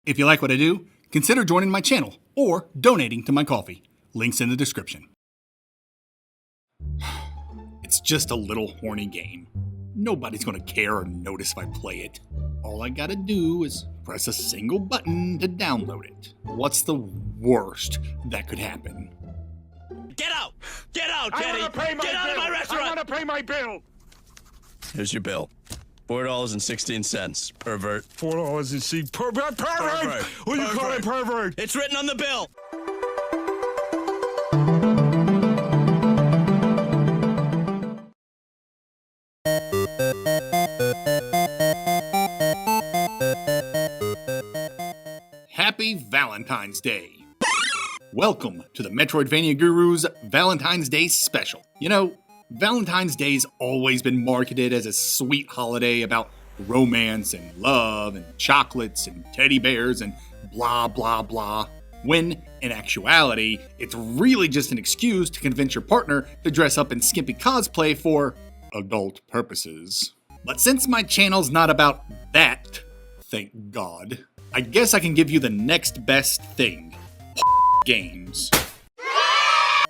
If you like what I do, consider joining my channel or donating to my coffee. Links in the description. It's just a little horny game. Nobody's gonna care or notice if I play it. All I gotta do is press a single button to download it. What's the worst that could happen? Get out! Get out, Teddy! Get out of my restaurant! I want to pay my bill! Here's your bill. $4.16, pervert. $4.16. Pervert! What do you call it, pervert? It's written on the bill! Happy Valentine's Day! Welcome to the Metroidvania Guru's Valentine's Day special. You know, Valentine's Day's always been marketed as a sweet holiday about romance and love and chocolates and teddy bears and blah blah blah, when in actuality, it's really just an excuse to convince your partner to dress up in skimpy cosplay for adult purposes. But since my channel's not about that, thank God, I guess I can give you the next best thing. Games.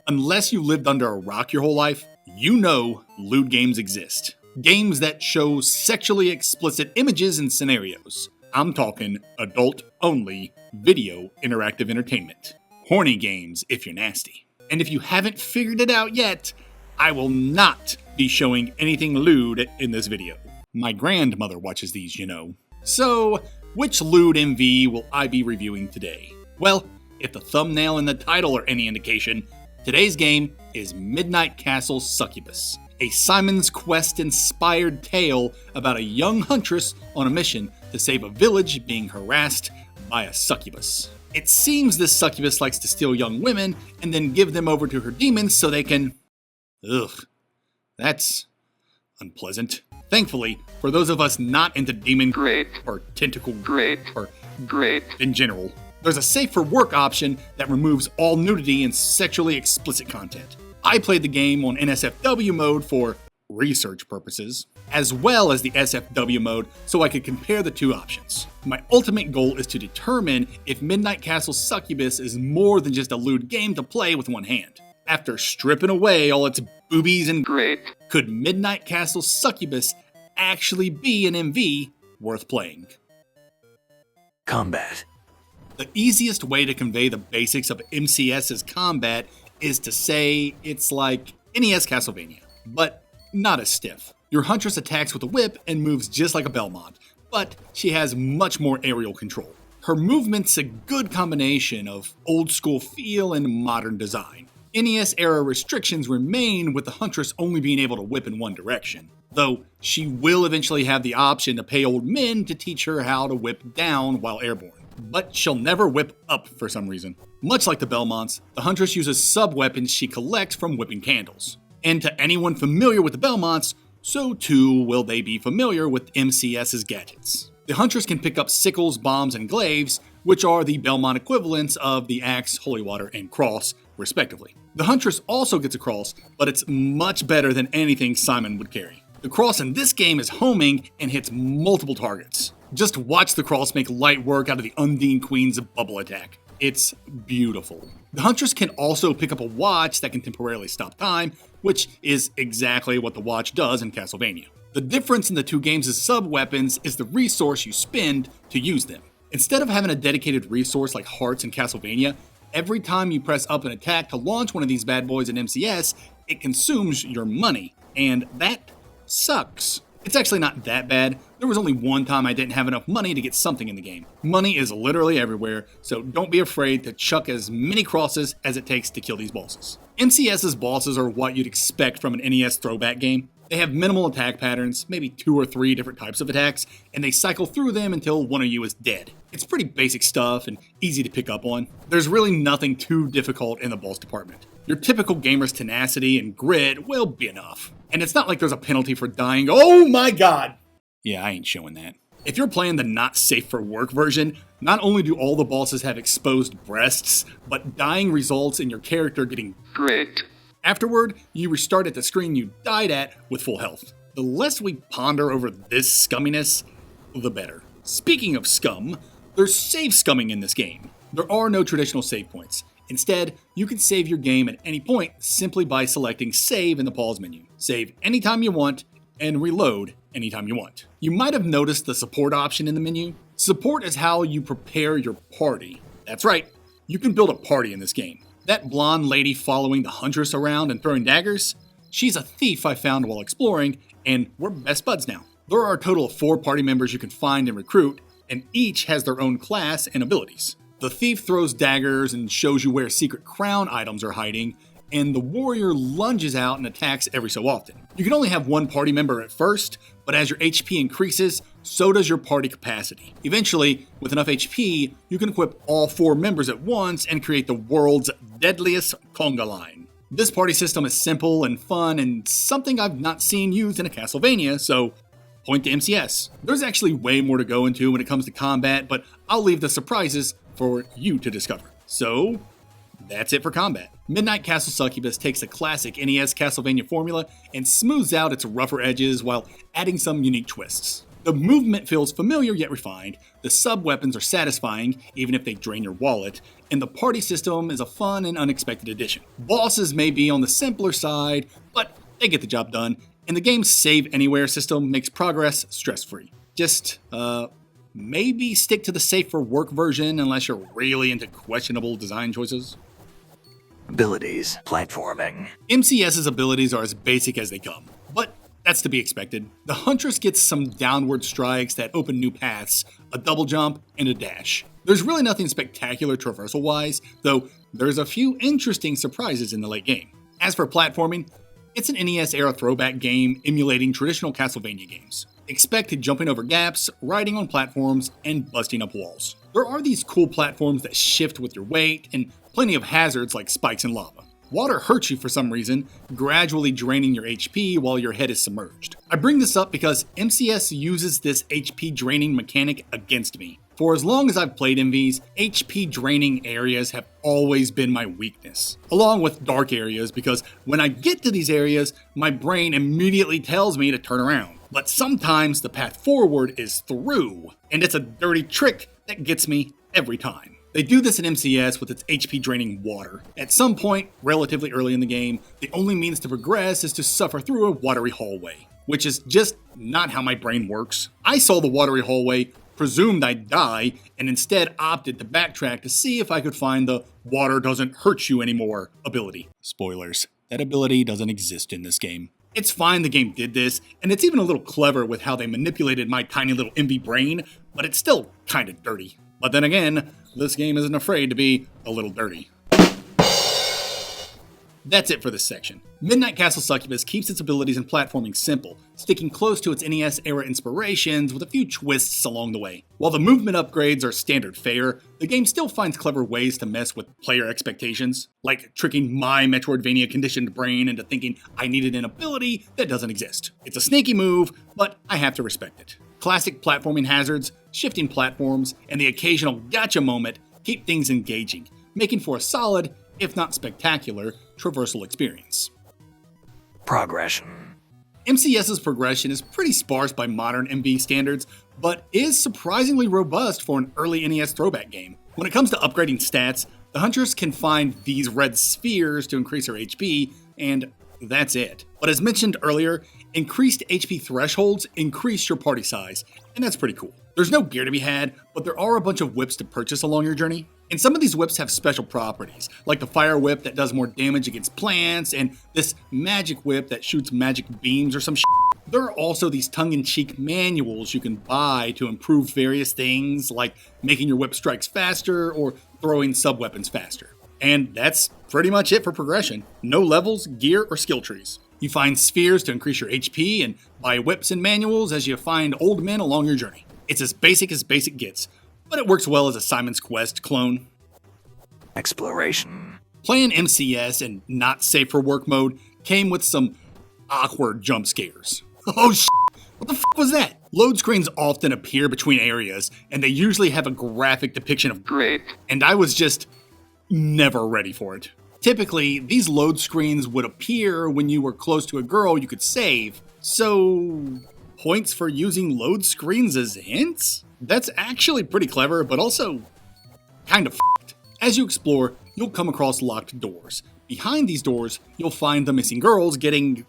Unless you lived under a rock your whole life, you know lewd games exist. Games that show sexually explicit images and scenarios. I'm talking adult-only video interactive entertainment. Horny games if you're nasty. And if you haven't figured it out yet, I will not be showing anything lewd in this video. My grandmother watches these, you know. So, which lewd MV will I be reviewing today? Well, if the thumbnail and the title are any indication, today's game is Midnight Castle Succubus, a Simon's Quest-inspired tale about a young huntress on a mission to save a village being harassed by a succubus. It seems this succubus likes to steal young women and then give them over to her demons so they can... Ugh, that's unpleasant. Thankfully, for those of us not into demon or tentacle or in general, there's a safe for work option that removes all nudity and sexually explicit content. I played the game on NSFW mode for research purposes, as well as the SFW mode so I could compare the two options. My ultimate goal is to determine if Midnight Castle Succubus is more than just a lewd game to play with one hand. After stripping away all its boobies and could Midnight Castle Succubus actually be an MV worth playing? Combat. The easiest way to convey the basics of MCS's combat is to say it's like NES Castlevania, but not as stiff. Your huntress attacks with a whip and moves just like a Belmont, but she has much more aerial control. Her movement's a good combination of old school feel and modern design. NES era restrictions remain with the huntress only being able to whip in one direction, though she will eventually have the option to pay old men to teach her how to whip down while airborne. But she'll never whip up for some reason. Much like the Belmonts, the huntress uses sub-weapons she collects from whipping candles. And to anyone familiar with the Belmonts, so too will they be familiar with MCS's gadgets. The huntress can pick up sickles, bombs, and glaives, which are the Belmont equivalents of the axe, holy water, and cross, respectively. The huntress also gets a cross, but it's much better than anything Simon would carry. The cross in this game is homing and hits multiple targets. Just watch the cross make light work out of the Undine Queen's bubble attack. It's beautiful. The huntress can also pick up a watch that can temporarily stop time, which is exactly what the watch does in Castlevania. The difference in the two games' sub-weapons is the resource you spend to use them. Instead of having a dedicated resource like hearts in Castlevania, every time you press up an attack to launch one of these bad boys in MCS, it consumes your money, and that sucks. It's actually not that bad. There was only one time I didn't have enough money to get something in the game. Money is literally everywhere, so don't be afraid to chuck as many crosses as it takes to kill these bosses. MCS's bosses are what you'd expect from an NES throwback game. They have minimal attack patterns, maybe 2 or 3 different types of attacks, and they cycle through them until one of you is dead. It's pretty basic stuff and easy to pick up on. There's really nothing too difficult in the boss department. Your typical gamer's tenacity and grit will be enough. And it's not like there's a penalty for dying. Oh my god! Yeah, I ain't showing that. If you're playing the not safe for work version, not only do all the bosses have exposed breasts, but dying results in your character getting great. Afterward, you restart at the screen you died at with full health. The less we ponder over this scumminess, the better. Speaking of scum, There's save scumming in this game. There are no traditional save points. Instead, you can save your game at any point simply by selecting Save in the pause menu. Save anytime you want, and reload anytime you want. You might have noticed the support option in the menu. Support is how you prepare your party. That's right, you can build a party in this game. That blonde lady following the huntress around and throwing daggers, she's a thief I found while exploring, and we're best buds now. There are a total of 4 party members you can find and recruit, and each has their own class and abilities. The thief throws daggers and shows you where secret crown items are hiding, and the warrior lunges out and attacks every so often. You can only have 1 party member at first, but as your HP increases, so does your party capacity. Eventually, with enough HP, you can equip all 4 members at once and create the world's deadliest conga line. This party system is simple and fun and something I've not seen used in a Castlevania, so point to MCS. There's actually way more to go into when it comes to combat, but I'll leave the surprises for you to discover. So, that's it for combat. Midnight Castle Succubus takes a classic NES Castlevania formula and smooths out its rougher edges while adding some unique twists. The movement feels familiar yet refined, the sub-weapons are satisfying even if they drain your wallet, and the party system is a fun and unexpected addition. Bosses may be on the simpler side, but they get the job done, and the game's save anywhere system makes progress stress-free. Just, maybe stick to the safe for work version unless you're really into questionable design choices. Abilities. Platforming. MCS's abilities are as basic as they come, but that's to be expected. The Huntress gets some downward strikes that open new paths, a double jump, and a dash. There's really nothing spectacular traversal-wise, though there's a few interesting surprises in the late game. As for platforming, it's an NES-era throwback game emulating traditional Castlevania games. Expect jumping over gaps, riding on platforms, and busting up walls. There are these cool platforms that shift with your weight, and plenty of hazards like spikes and lava. Water hurts you for some reason, gradually draining your HP while your head is submerged. I bring this up because MCS uses this HP draining mechanic against me. For as long as I've played MVs, HP draining areas have always been my weakness, along with dark areas because when I get to these areas, my brain immediately tells me to turn around. But sometimes the path forward is through, and it's a dirty trick that gets me every time. They do this in MCS with its HP draining water. At some point, relatively early in the game, the only means to progress is to suffer through a watery hallway, which is just not how my brain works. I saw the watery hallway, presumed I'd die, and instead opted to backtrack to see if I could find the water doesn't hurt you anymore ability. Spoilers, that ability doesn't exist in this game. It's fine the game did this, and it's even a little clever with how they manipulated my tiny little MV brain, but it's still kinda dirty. But then again, this game isn't afraid to be a little dirty. That's it for this section. Midnight Castle Succubus keeps its abilities and platforming simple, sticking close to its NES-era inspirations with a few twists along the way. While the movement upgrades are standard fare, the game still finds clever ways to mess with player expectations, like tricking my Metroidvania conditioned brain into thinking I needed an ability that doesn't exist. It's a sneaky move, but I have to respect it. Classic platforming hazards, shifting platforms, and the occasional gotcha moment keep things engaging, making for a solid, if not spectacular, traversal experience. Progression. MCS's progression is pretty sparse by modern MV standards, but is surprisingly robust for an early NES throwback game. When it comes to upgrading stats, the Hunters can find these red spheres to increase their HP, and that's it. But as mentioned earlier, increased HP thresholds increase your party size, and that's pretty cool. There's no gear to be had, but there are a bunch of whips to purchase along your journey. And some of these whips have special properties, like the fire whip that does more damage against plants, and this magic whip that shoots magic beams or some shit. There are also these tongue-in-cheek manuals you can buy to improve various things, like making your whip strikes faster or throwing sub-weapons faster. And that's pretty much it for progression. No levels, gear, or skill trees. You find spheres to increase your HP and buy whips and manuals as you find old men along your journey. It's as basic gets, but it works well as a Simon's Quest clone. Exploration. Playing MCS and not safe for work mode came with some awkward jump scares. Oh shit! What the fuck was that? Load screens often appear between areas, and they usually have a graphic depiction of great, and I was just never ready for it. Typically, these load screens would appear when you were close to a girl you could save, so points for using load screens as hints? That's actually pretty clever, but also kind of f***ed. As you explore, you'll come across locked doors. Behind these doors, you'll find the missing girls getting...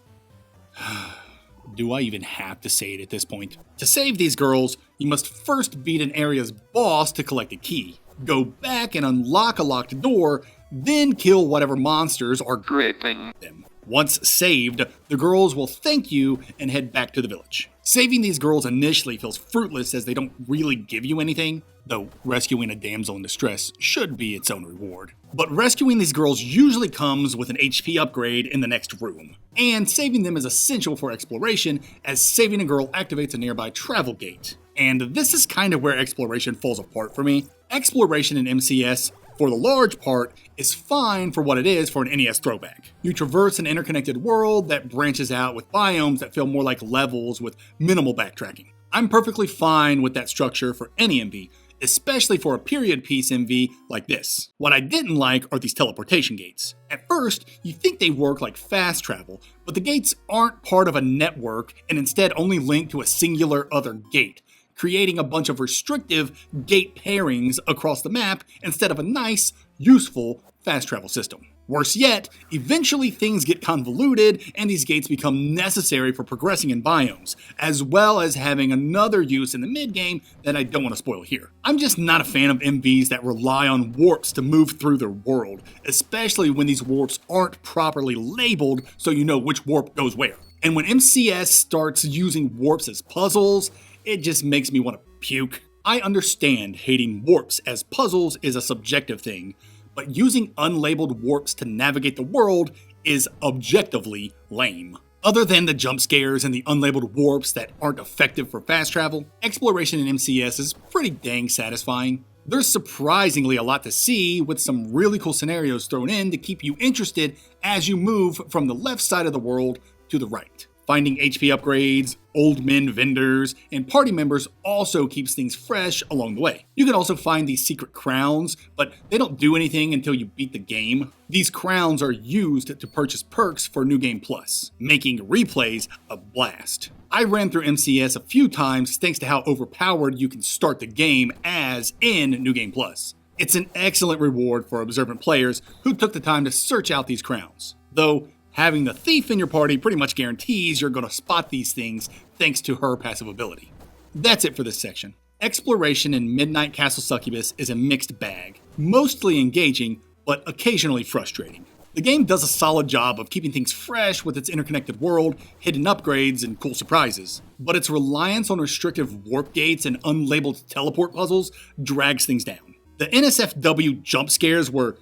Do I even have to say it at this point? To save these girls, you must first beat an area's boss to collect a key. Go back and unlock a locked door, then kill whatever monsters are gripping them. Once saved, the girls will thank you and head back to the village. Saving these girls initially feels fruitless as they don't really give you anything, though rescuing a damsel in distress should be its own reward. But rescuing these girls usually comes with an HP upgrade in the next room, and saving them is essential for exploration as saving a girl activates a nearby travel gate. And this is kind of where exploration falls apart for me. Exploration in MCS, for the large part, is fine for what it is for an NES throwback. You traverse an interconnected world that branches out with biomes that feel more like levels with minimal backtracking. I'm perfectly fine with that structure for any MV, especially for a period piece MV like this. What I didn't like are these teleportation gates. At first, you think they work like fast travel, but the gates aren't part of a network and instead only link to a singular other gate, creating a bunch of restrictive gate pairings across the map instead of a nice, useful fast travel system. Worse yet, eventually things get convoluted and these gates become necessary for progressing in biomes, as well as having another use in the mid-game that I don't want to spoil here. I'm just not a fan of MVs that rely on warps to move through their world, especially when these warps aren't properly labeled so you know which warp goes where. And when MCS starts using warps as puzzles, it just makes me want to puke. I understand hating warps as puzzles is a subjective thing, but using unlabeled warps to navigate the world is objectively lame. Other than the jump scares and the unlabeled warps that aren't effective for fast travel, exploration in MCS is pretty dang satisfying. There's surprisingly a lot to see, with some really cool scenarios thrown in to keep you interested as you move from the left side of the world to the right. Finding HP upgrades, old men vendors, and party members also keeps things fresh along the way. You can also find these secret crowns, but they don't do anything until you beat the game. These crowns are used to purchase perks for New Game Plus, making replays a blast. I ran through MCS a few times thanks to how overpowered you can start the game as in New Game Plus. It's an excellent reward for observant players who took the time to search out these crowns, though having the thief in your party pretty much guarantees you're going to spot these things thanks to her passive ability. That's it for this section. Exploration in Midnight Castle Succubus is a mixed bag, mostly engaging, but occasionally frustrating. The game does a solid job of keeping things fresh with its interconnected world, hidden upgrades, and cool surprises, but its reliance on restrictive warp gates and unlabeled teleport puzzles drags things down. The NSFW jump scares were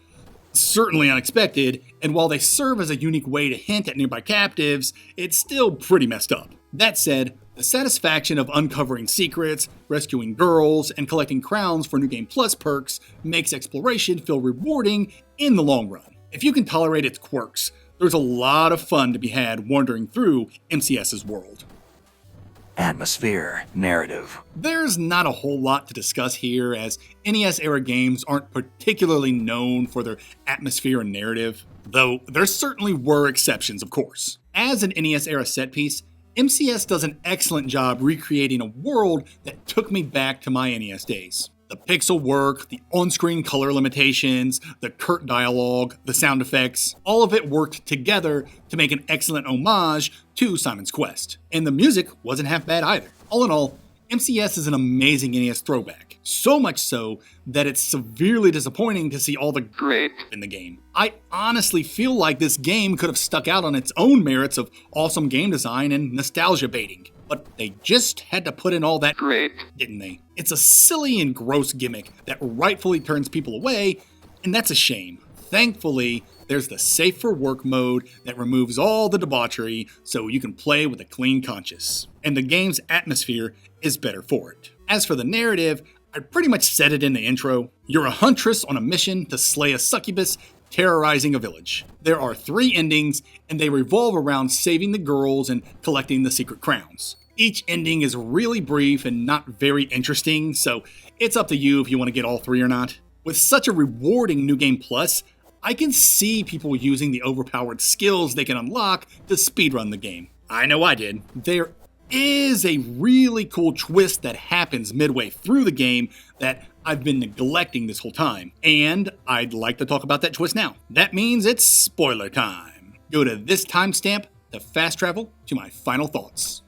certainly unexpected, and while they serve as a unique way to hint at nearby captives, it's still pretty messed up. That said, the satisfaction of uncovering secrets, rescuing girls, and collecting crowns for New Game Plus perks makes exploration feel rewarding in the long run. If you can tolerate its quirks, there's a lot of fun to be had wandering through MCS's world. Atmosphere, narrative. There's not a whole lot to discuss here, as NES-era games aren't particularly known for their atmosphere and narrative, though there certainly were exceptions, of course. As an NES-era set piece, MCS does an excellent job recreating a world that took me back to my NES days. The pixel work, the on-screen color limitations, the curt dialogue, the sound effects, all of it worked together to make an excellent homage to Simon's Quest. And the music wasn't half bad either. All in all, MCS is an amazing NES throwback. So much so that it's severely disappointing to see all the grit in the game. I honestly feel like this game could have stuck out on its own merits of awesome game design and nostalgia baiting. But they just had to put in all that grit, didn't they? It's a silly and gross gimmick that rightfully turns people away, and that's a shame. Thankfully, there's the Safe for Work mode that removes all the debauchery so you can play with a clean conscience. And the game's atmosphere is better for it. As for the narrative, I pretty much said it in the intro. You're a huntress on a mission to slay a succubus terrorizing a village. There are 3 endings, and they revolve around saving the girls and collecting the secret crowns. Each ending is really brief and not very interesting, so it's up to you if you want to get all 3 or not. With such a rewarding New Game Plus, I can see people using the overpowered skills they can unlock to speedrun the game. I know I did. There is a really cool twist that happens midway through the game that I've been neglecting this whole time, and I'd like to talk about that twist now. That means it's spoiler time. Go to this timestamp to fast travel to my final thoughts.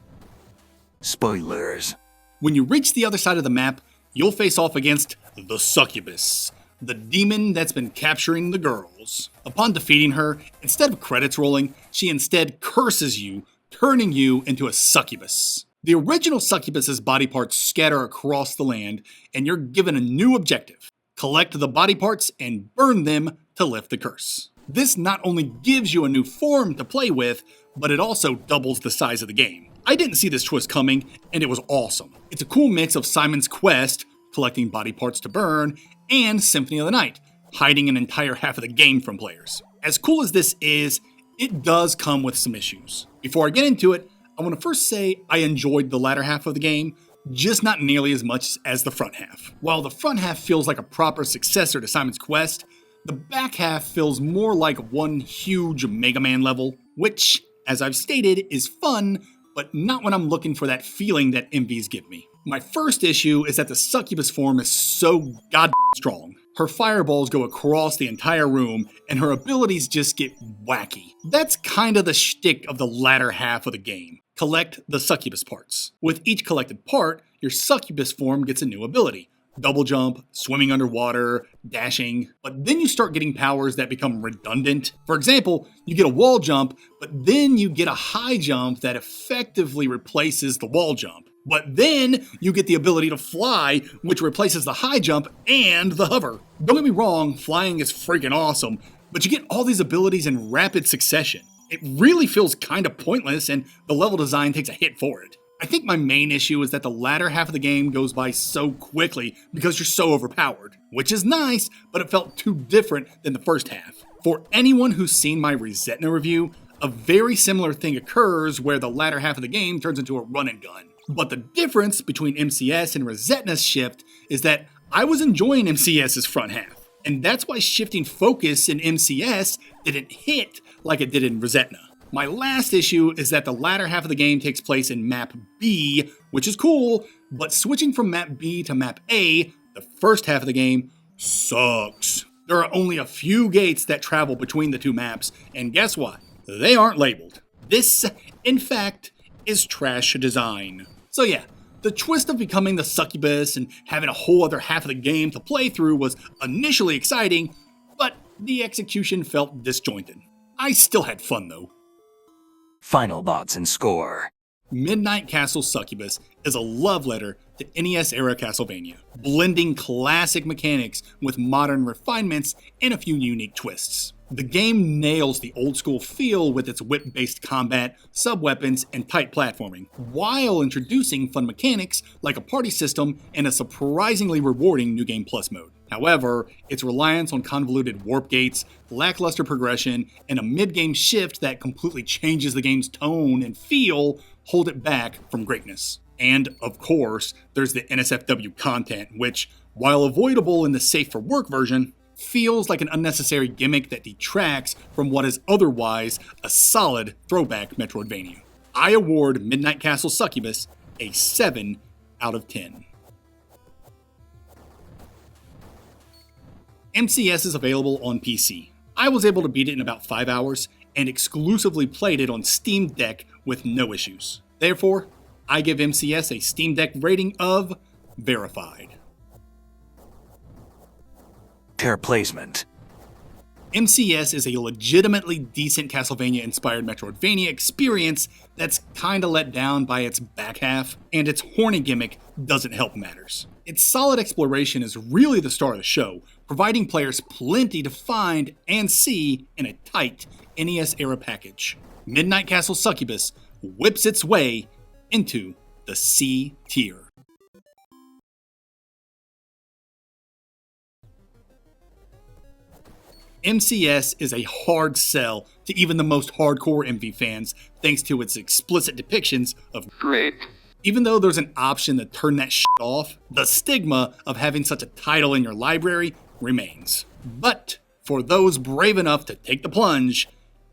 Spoilers. When you reach the other side of the map, you'll face off against the Succubus, the demon that's been capturing the girls. Upon defeating her, instead of credits rolling, she instead curses you, turning you into a succubus. The original succubus's body parts scatter across the land, and you're given a new objective. Collect the body parts and burn them to lift the curse. This not only gives you a new form to play with, but it also doubles the size of the game. I didn't see this twist coming, and it was awesome. It's a cool mix of Simon's Quest, collecting body parts to burn, and Symphony of the Night, hiding an entire half of the game from players. As cool as this is, it does come with some issues. Before I get into it, I want to first say I enjoyed the latter half of the game, just not nearly as much as the front half. While the front half feels like a proper successor to Simon's Quest, the back half feels more like one huge Mega Man level, which, as I've stated, is fun, but not when I'm looking for that feeling that MVs give me. My first issue is that the succubus form is so goddamn strong. Her fireballs go across the entire room, and her abilities just get wacky. That's kind of the shtick of the latter half of the game. Collect the succubus parts. With each collected part, your succubus form gets a new ability. Double jump, swimming underwater, dashing. But then you start getting powers that become redundant. For example, you get a wall jump, but then you get a high jump that effectively replaces the wall jump. But then you get the ability to fly, which replaces the high jump and the hover. Don't get me wrong, flying is freaking awesome, but you get all these abilities in rapid succession. It really feels kind of pointless, and the level design takes a hit for it. I think my main issue is that the latter half of the game goes by so quickly because you're so overpowered, which is nice, but it felt too different than the first half. For anyone who's seen my Resetna review, a very similar thing occurs where the latter half of the game turns into a run and gun. But the difference between MCS and Resetna's shift is that I was enjoying MCS's front half, and that's why shifting focus in MCS didn't hit like it did in Resetna. My last issue is that the latter half of the game takes place in Map B, which is cool, but switching from Map B to Map A, the first half of the game, sucks. There are only a few gates that travel between the two maps, and guess what? They aren't labeled. This, in fact, is trash design. So yeah, the twist of becoming the succubus and having a whole other half of the game to play through was initially exciting, but the execution felt disjointed. I still had fun though. Final thoughts and score. Midnight Castle Succubus is a love letter to NES-era Castlevania, blending classic mechanics with modern refinements and a few unique twists. The game nails the old-school feel with its whip-based combat, sub-weapons, and tight platforming, while introducing fun mechanics like a party system and a surprisingly rewarding New Game Plus mode. However, its reliance on convoluted warp gates, lackluster progression, and a mid-game shift that completely changes the game's tone and feel hold it back from greatness. And, of course, there's the NSFW content, which, while avoidable in the Safe for Work version, feels like an unnecessary gimmick that detracts from what is otherwise a solid throwback Metroidvania. I award Midnight Castle Succubus a 7 out of 10. MCS is available on PC. I was able to beat it in about 5 hours and exclusively played it on Steam Deck with no issues. Therefore, I give MCS a Steam Deck rating of verified. Pair placement. MCS is a legitimately decent Castlevania-inspired Metroidvania experience that's kinda let down by its back half, and its horny gimmick doesn't help matters. Its solid exploration is really the star of the show, providing players plenty to find and see in a tight NES-era package. Midnight Castle Succubus whips its way into the C tier. MCS is a hard sell to even the most hardcore MV fans thanks to its explicit depictions of Great. Even though there's an option to turn that shit off, the stigma of having such a title in your library remains. But for those brave enough to take the plunge,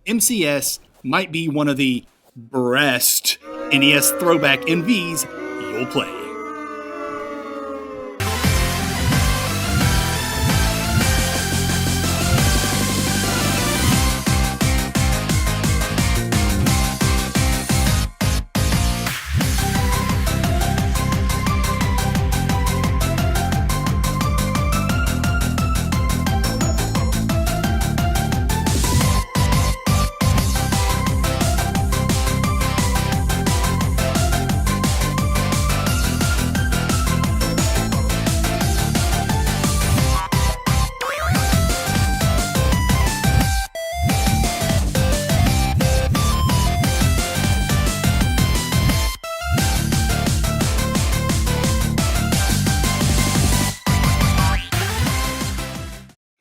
MCS might be one of the breast. NES throwback NVs, you'll play.